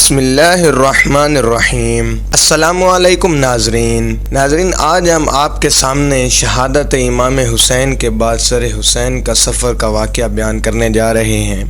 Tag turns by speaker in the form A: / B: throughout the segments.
A: بسم اللہ الرحمن الرحیم۔ السلام علیکم ناظرین، آج ہم آپ کے سامنے شہادت امام حسین کے بعد سر حسین کا سفر کا واقعہ بیان کرنے جا رہے ہیں۔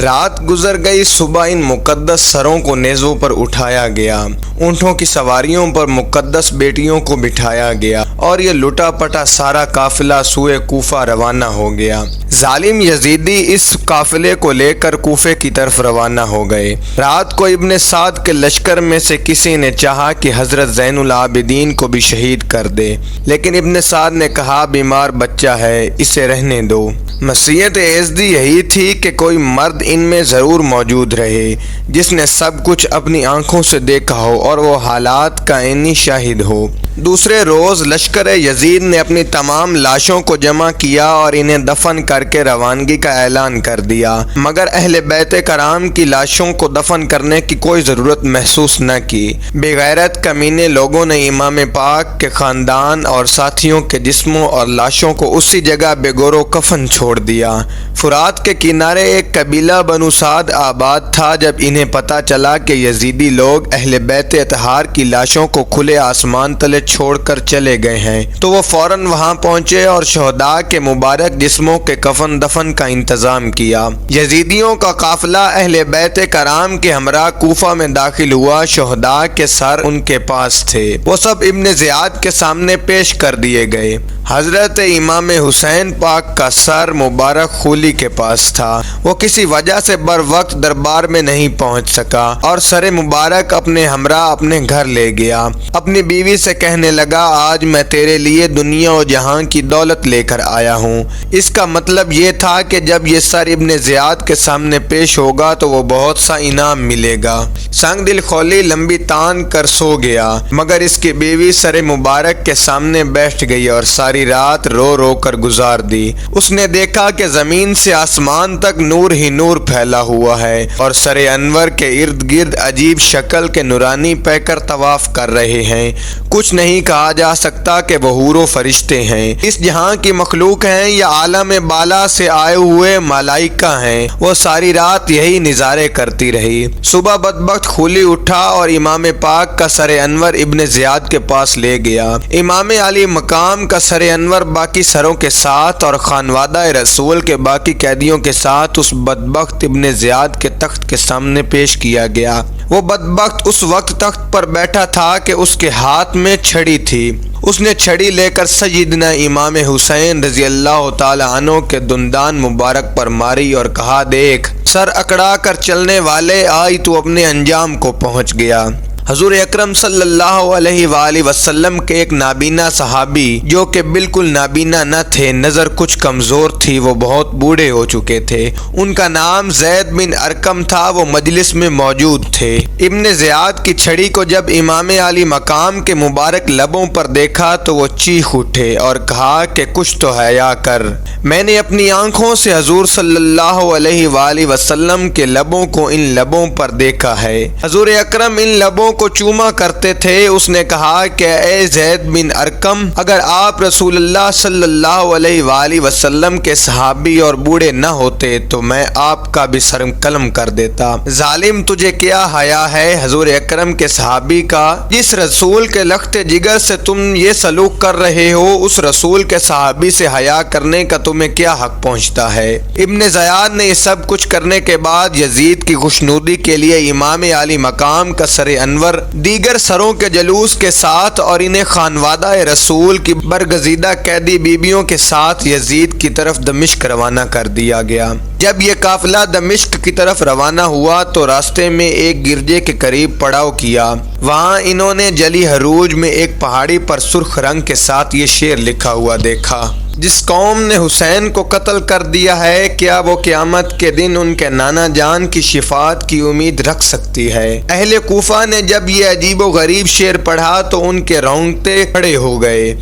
A: رات گزر گئی، صبح ان مقدس سروں کو نیزوں پر اٹھایا گیا، اونٹوں کی سواریوں پر مقدس بیٹیوں کو بٹھایا گیا اور یہ لٹا پٹا سارا قافلہ سوئے کوفہ روانہ ہو گیا۔ ظالم یزیدی اس قافلے کو لے کر کوفے کی طرف روانہ ہو گئے۔ رات کو ابن سعد کے لشکر میں سے کسی نے چاہا کہ حضرت زین العابدین کو بھی شہید کر دے، لیکن ابن سعد نے کہا بیمار بچہ ہے، اسے رہنے دو۔ مصیت یزدی یہی تھی کہ کوئی مرد ان میں ضرور موجود رہے جس نے سب کچھ اپنی آنکھوں سے دیکھا ہو اور وہ حالات کا عینی شاہد ہو۔ دوسرے روز لشکر یزید نے اپنی تمام لاشوں کو جمع کیا اور انہیں دفن کر کے روانگی کا اعلان کر دیا، مگر اہل بیت کرام کی لاشوں کو دفن کرنے کی کوئی ضرورت محسوس نہ کی۔ بے غیرت کمینے لوگوں نے امام پاک کے خاندان اور ساتھیوں کے جسموں اور لاشوں کو اسی جگہ بے گور و کفن چھوڑ دیا۔ فرات کے کنارے ایک قبیلہ بنو سعد آباد تھا۔ جب انہیں پتہ چلا کہ یزیدی لوگ اہل بیت اطہار کی لاشوں کو کھلے آسمان تلے چھوڑ کر چلے گئے ہیں تو وہ فوراً وہاں پہنچے اور شہداء کے مبارک جسموں کے کفن دفن کا انتظام کیا۔ یزیدیوں کا قافلہ اہل بیت کرام کے ہمراہ کوفہ میں داخل ہوا۔ شہداء کے سر ان کے پاس تھے، وہ سب ابن زیاد کے سامنے پیش کر دیے گئے۔ حضرت امام حسین پاک کا سر مبارک خولی کے پاس تھا، وہ کسی وجہ سے بر وقت دربار میں نہیں پہنچ سکا اور سر مبارک اپنے ہمراہ اپنے گھر لے گیا۔ اپنی بیوی سے کہنے لگا، آج میں تیرے لیے دنیا و جہاں کی دولت لے کر آیا ہوں۔ اس کا مطلب یہ تھا کہ جب یہ سر ابن زیاد کے سامنے پیش ہوگا تو وہ بہت سا انعام ملے گا۔ سنگ دل خولی لمبی تان کر سو گیا، مگر اس کی بیوی سر مبارک کے سامنے بیٹھ گئی اور ساری رات رو رو کر گزار دی۔ اس نے دیکھا کہ زمین سے آسمان تک نور ہی نور پھیلا ہوا ہے اور سر انور کے ارد گرد عجیب شکل کے نورانی پیکر طواف کر رہے ہیں۔ کچھ نہیں کہا جا سکتا کہ وہ حور و فرشتے ہیں، اس جہاں کی مخلوق ہیں یا عالم بالا سے آئے ہوئے ملائکہ ہیں۔ وہ ساری رات یہی نظارے کرتی رہی۔ صبح بدبخت خولی اٹھا اور امام پاک کا سر انور ابن زیاد کے پاس لے گیا۔ امام علی مقام کا سر انور باقی سروں کے ساتھ اور خانوادہ رسول کے باقی قیدیوں کے ساتھ اس بدبخت ابن زیاد کے تخت کے سامنے پیش کیا گیا۔ وہ بدبخت اس وقت تخت پر بیٹھا تھا کہ اس کے ہاتھ میں چھڑی تھی۔ اس نے چھڑی لے کر سیدنا امام حسین رضی اللہ تعالی عنہ کے دندان مبارک پر ماری اور کہا، دیکھ سر اکڑا کر چلنے والے، آئی تو اپنے انجام کو پہنچ گیا۔ حضور اکرم صلی اللہ علیہ وآلہ وسلم کے ایک نابینا صحابی جو کہ بالکل نابینا نہ تھے، نظر کچھ کمزور تھی، وہ بہت بوڑھے ہو چکے تھے، ان کا نام زید بن ارقم تھا، وہ مجلس میں موجود تھے۔ ابن زیاد کی چھڑی کو جب امام علی مقام کے مبارک لبوں پر دیکھا تو وہ چیخ اٹھے اور کہا کہ کچھ تو حیا کر، میں نے اپنی آنکھوں سے حضور صلی اللہ علیہ وآلہ وسلم کے لبوں کو ان لبوں پر دیکھا ہے۔ حضور اکرم ان لبوں کو چوما کرتے تھے۔ اس نے کہا کہ اے زید بن ارقم، اگر آپ رسول اللہ صلی اللہ علیہ وآلہ وسلم کے صحابی اور بوڑھے نہ ہوتے تو میں آپ کا بھی سر قلم کر دیتا۔ ظالم، تجھے کیا حیا ہے حضور اکرم کے صحابی کا؟ جس رسول کے لخت جگر سے تم یہ سلوک کر رہے ہو، اس رسول کے صحابی سے حیا کرنے کا تمہیں کیا حق پہنچتا ہے؟ ابن زیاد نے یہ سب کچھ کرنے کے بعد یزید کی خوشنودی کے لیے امام علی مقام کا سر انور دیگر سروں کے جلوس کے ساتھ اور انہیں خانوادہ رسول کی برگزیدہ قیدی بیبیوں کے ساتھ یزید کی طرف دمشق روانہ کر دیا گیا۔ جب یہ قافلہ دمشق کی طرف روانہ ہوا تو راستے میں ایک گرجے کے قریب پڑاؤ کیا۔ وہاں انہوں نے جلی حروج میں ایک پہاڑی پر سرخ رنگ کے ساتھ یہ شعر لکھا ہوا دیکھا، جس قوم نے حسین کو قتل کر دیا ہے، کیا وہ قیامت کے دن ان کے نانا جان کی شفاعت کی امید رکھ سکتی ہے؟ اہل کوفہ نے جب یہ عجیب و غریب شعر پڑھا تو ان کے رونگٹے کھڑے ہو گئے۔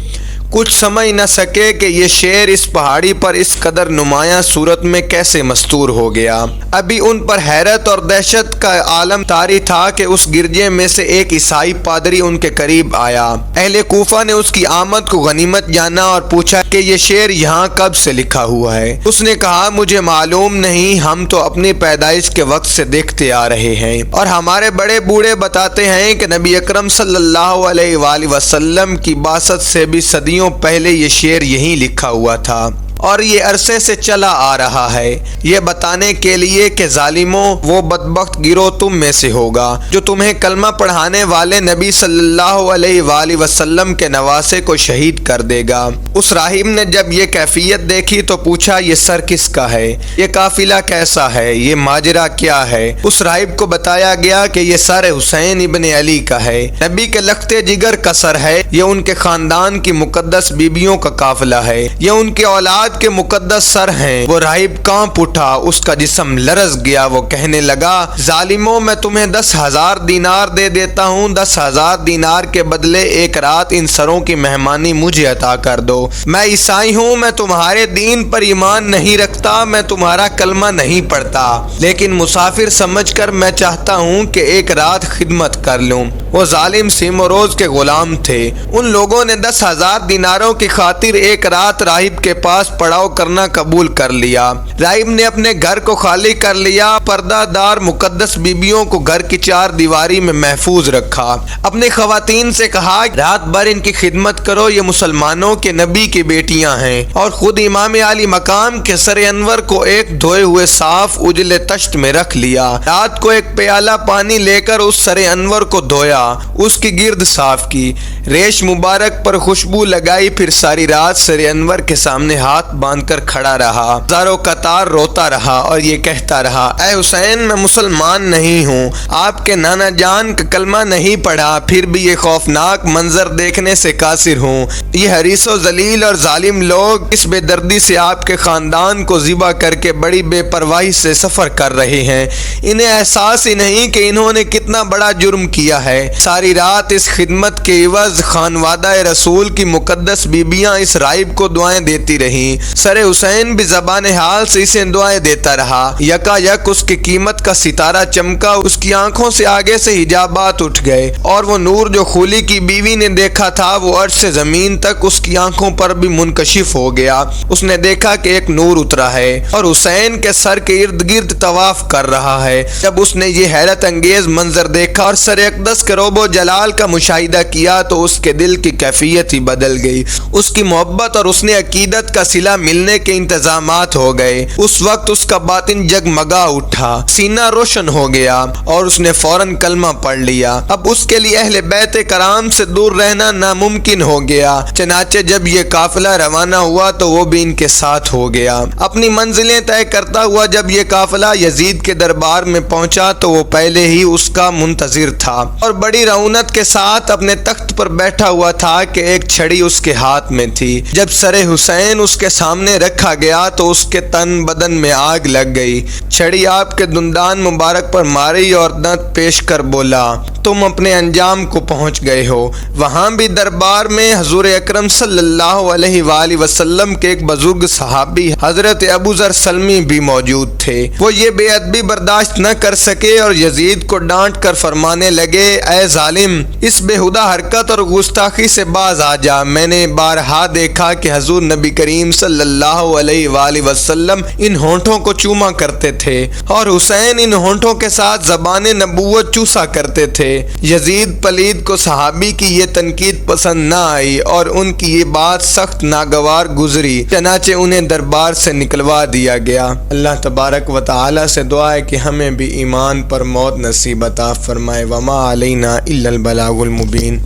A: کچھ سمجھ نہ سکے کہ یہ شیر اس پہاڑی پر اس قدر نمایاں صورت میں کیسے مستور ہو گیا۔ ابھی ان پر حیرت اور دہشت کا عالم طاری تھا کہ اس گرجے میں سے ایک عیسائی پادری ان کے قریب آیا۔ اہل کوفہ نے اس کی آمد کو غنیمت جانا اور پوچھا کہ یہ شعر یہاں کب سے لکھا ہوا ہے۔ اس نے کہا مجھے معلوم نہیں، ہم تو اپنی پیدائش کے وقت سے دیکھتے آ رہے ہیں اور ہمارے بڑے بوڑھے بتاتے ہیں کہ نبی اکرم صلی اللہ علیہ وآلہ وسلم کی بعثت سے بھی صدیوں پہلے یہ شعر یہیں لکھا ہوا تھا اور یہ عرصے سے چلا آ رہا ہے، یہ بتانے کے لیے کہ ظالموں وہ بدبخت گروہ تم میں سے ہوگا جو تمہیں کلمہ پڑھانے والے نبی صلی اللہ علیہ وآلہ وسلم کے نواسے کو شہید کر دے گا۔ اس راہب نے جب یہ کیفیت دیکھی تو پوچھا یہ سر کس کا ہے، یہ قافلہ کیسا ہے، یہ ماجرا کیا ہے؟ اس راہب کو بتایا گیا کہ یہ سر حسین ابن علی کا ہے، نبی کے لخت جگر کا سر ہے، یہ ان کے خاندان کی مقدس بیبیوں کا قافلہ ہے، یہ ان کے اولاد کے مقدس سر ہیں۔ وہ راہب کانپ اٹھا، اس کا جسم لرز گیا، وہ کہنے لگا ظالموں میں تمہیں 10,000 دینار دے دیتا ہوں، 10,000 دینار کے بدلے ایک رات ان سروں کی مہمانی مجھے عطا کر دو۔ میں عیسائی ہوں، میں تمہارے دین پر ایمان نہیں رکھتا، میں تمہارا کلمہ نہیں پڑھتا، لیکن مسافر سمجھ کر میں چاہتا ہوں کہ ایک رات خدمت کر لوں۔ وہ ظالم سیم و روز کے غلام تھے۔ ان لوگوں نے 10,000 دیناروں کی خاطر ایک رات راہب کے پاس پڑاؤ کرنا قبول کر لیا۔ راہب نے اپنے گھر کو خالی کر لیا، پردہ دار مقدس بیبیوں کو گھر کی 4 دیواری میں محفوظ رکھا۔ اپنی خواتین سے کہا رات بھر ان کی خدمت کرو، یہ مسلمانوں کے نبی کی بیٹیاں ہیں، اور خود امام علی مقام کے سر انور کو ایک دھوئے ہوئے صاف اجلے تشت میں رکھ لیا۔ رات کو ایک پیالہ پانی لے کر اس سر انور کو دھویا، اس کی گرد صاف کی، ریش مبارک پر خوشبو لگائی، پھر ساری رات سر انور کے سامنے ہاتھ باندھ کر کھڑا رہا، زارو قطار روتا رہا اور یہ کہتا رہا اے حسین میں مسلمان نہیں ہوں، آپ کے نانا جان کا کلمہ نہیں پڑھا، پھر بھی یہ خوفناک منظر دیکھنے سے قاصر ہوں۔ یہ حریص و ذلیل اور ظالم لوگ اس بے دردی سے آپ کے خاندان کو ذبح کر کے بڑی بے پرواہی سے سفر کر رہے ہیں، انہیں احساس ہی نہیں کہ انہوں نے کتنا بڑا جرم کیا ہے۔ ساری رات اس خدمت کے عوض خانوادہ رسول کی مقدس بیبیاں اس راہب کو دعائیں دیتی رہیں۔ سر حسین بھی زبان حال سے اسے دعائیں دیتا رہا۔ یکا یک اس کی قیمت کا ستارہ چمکا، اس کی آنکھوں سے آگے سے حجابات اٹھ گئے اور وہ نور جو خولی کی بیوی نے دیکھا تھا وہ عرش سے زمین تک اس کی آنکھوں پر بھی منکشف ہو گیا۔ اس نے دیکھا کہ ایک نور اترا ہے اور حسین کے سر کے ارد گرد طواف کر رہا ہے۔ جب اس نے یہ حیرت انگیز منظر دیکھا اور سر اقدس کے روب و جلال کا مشاہدہ کیا تو اس کے دل کی کیفیت ہی بدل گئی، اس کی محبت اور اس نے عقیدت کا صلہ ملنے کے انتظامات ہو گئے۔ اس وقت اس کا باطن جگمگا اٹھا، سینہ روشن ہو گیا اور اس نے فوراً کلمہ پڑھ لیا۔ اب اس کے لیے اہل بیت کرام سے دور رہنا ناممکن ہو گیا، چنانچہ جب یہ قافلہ روانہ ہوا تو وہ بھی ان کے ساتھ ہو گیا۔ اپنی منزلیں طے کرتا ہوا جب یہ قافلہ یزید کے دربار میں پہنچا تو وہ پہلے ہی اس کا منتظر تھا اور بڑی رعونت کے ساتھ اپنے تخت پر بیٹھا ہوا تھا کہ ایک چھڑی اس کے ہاتھ میں تھی۔ جب سر حسین اس کے سامنے رکھا گیا تو اس کے تن بدن میں آگ لگ گئی۔ چھڑی آپ کے دندان مبارک پر ماری اور دانت پیش کر بولا تم اپنے انجام کو پہنچ گئے ہو۔ وہاں بھی دربار میں حضور اکرم صلی اللہ علیہ وآلہ وسلم کے ایک بزرگ صحابی حضرت ابو ذر سلمی بھی موجود تھے۔ وہ یہ بے ادبی برداشت نہ کر سکے اور یزید کو ڈانٹ کر فرمانے لگے اے ظالم، اس بےہودہ حرکت اور گستاخی سے باز آ جا۔ میں نے بارہا دیکھا کہ حضور نبی کریم صلی اللہ علیہ وآلہ وسلم ان ہونٹوں کو چوما کرتے تھے اور حسین ان ہونٹوں کے ساتھ زبان نبوت چوسا کرتے تھے۔ یزید پلید کو صحابی کی یہ تنقید پسند نہ آئی اور ان کی یہ بات سخت ناگوار گزری، چنانچہ انہیں دربار سے نکلوا دیا گیا۔ اللہ تبارک و تعالی سے دعا ہے کہ ہمیں بھی ایمان پر موت نصیب عطا فرمائے۔ وما علینا الا البلاغ المبین۔